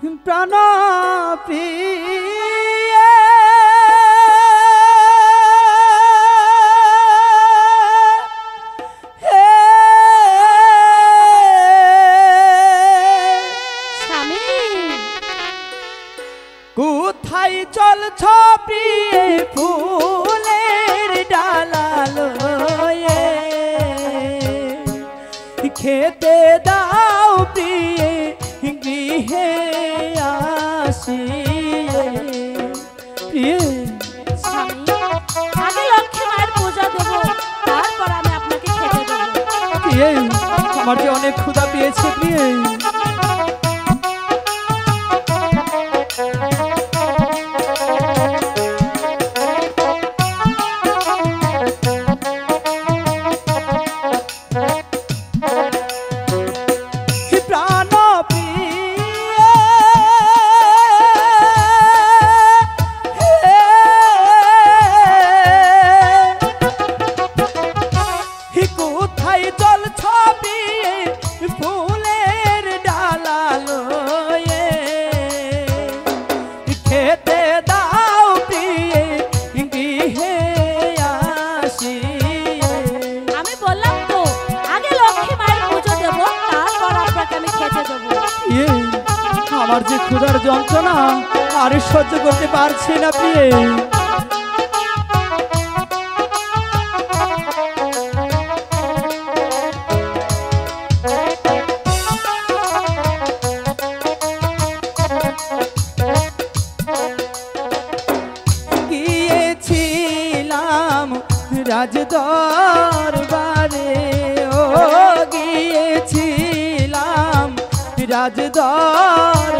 প্রাণ প্রিয় কোথায় চলছ প্রিয়ে ফুলের ডালা লয়ে খেতে দাও প্রিয়ে গৃহে আসিয়ে প্রিয়ে আগে লক্ষ্মী মায়ের পূজা দেবো, তারপর আমি আপনাকে খেতে দেবো। প্রিয়ে আমার যে অনেক ক্ষুধা পেয়েছে প্রিয়ে। আমার যে ক্ষুধার যন্ত্রণা আর সহ্য করতে পারছি না প্রিয়ে। গিয়েছিলাম রাজদরবারে, ও গিয়েছিলাম রাজদরবারে,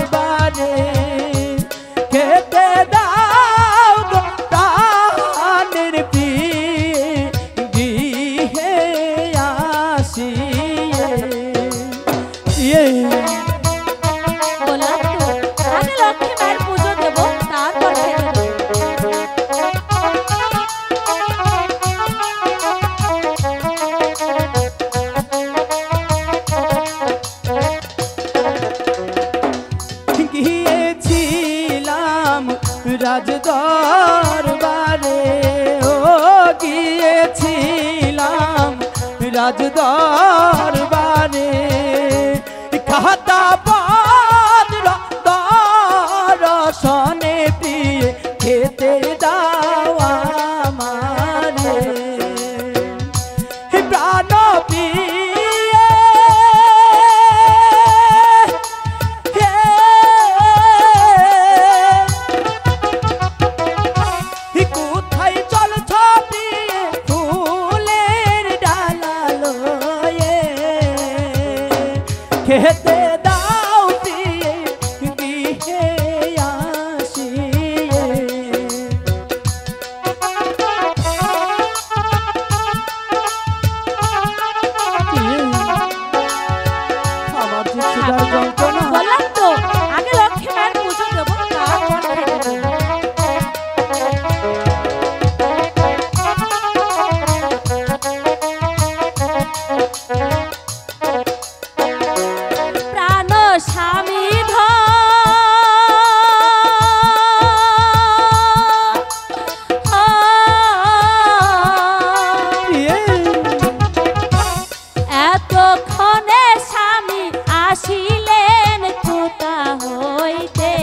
খেতে দাও প্রাণের প্রিয়ে গৃহে আসিয়ে। বললাম তো আগে লক্ষ্মী মায়ের পুজো দেবো, তারপর খেতে দেবো। গিয়েছিলাম রাজদরবারে, ও গিয়েছিলাম রাজদরবারে, খাতা পত্র দর্শনে প্রিয়ে খেতে দাও আমারে প্রাণ প্রিয়ে। কোথায় চলছ প্রিয়ে ফুলের ডালা লয়ে খেতে দাও প্রিয়ে গৃহে আসিয়ে। আমার যে ক্ষুধার যন্ত্রণা। বললাম তো আগে লক্ষ্মী মায়ের পুজো দেবো, তারপর খেতে দেবো। প্রাণ স্বামী এতক্ষণে স্বামী আসিলেন কোথা হইতে,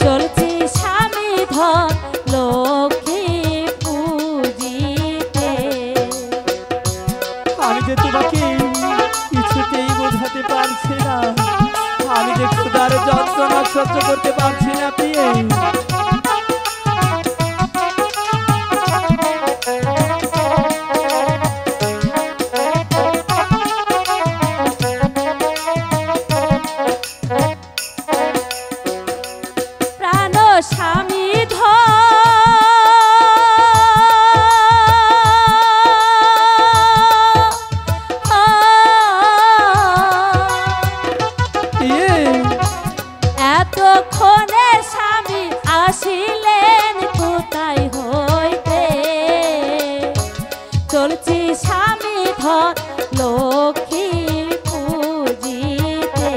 চলছি স্বামী ধন লক্ষ্মী পূজিতে। আমি যে তোমাকে কিছুতেই বোঝাতে পারছি না, আমি যে ক্ষুধার যন্ত্রণা সহ্য করতে পারছি না প্রিয়ে। প্রাণ স্বামী এতক্ষণে স্বামী আসিলেন কোথায় হইতে, চলছি স্বামী ধন লক্ষ্মী পূজিতে।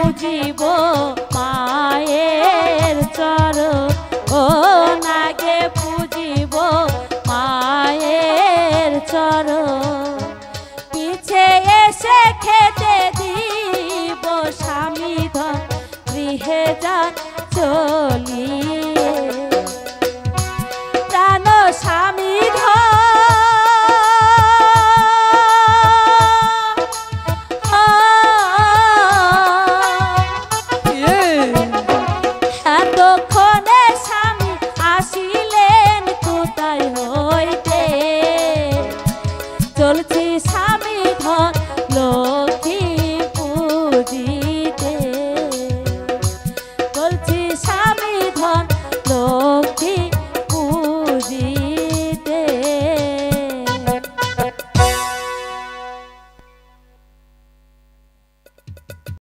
বুঝিব মায়ের চরণ ও না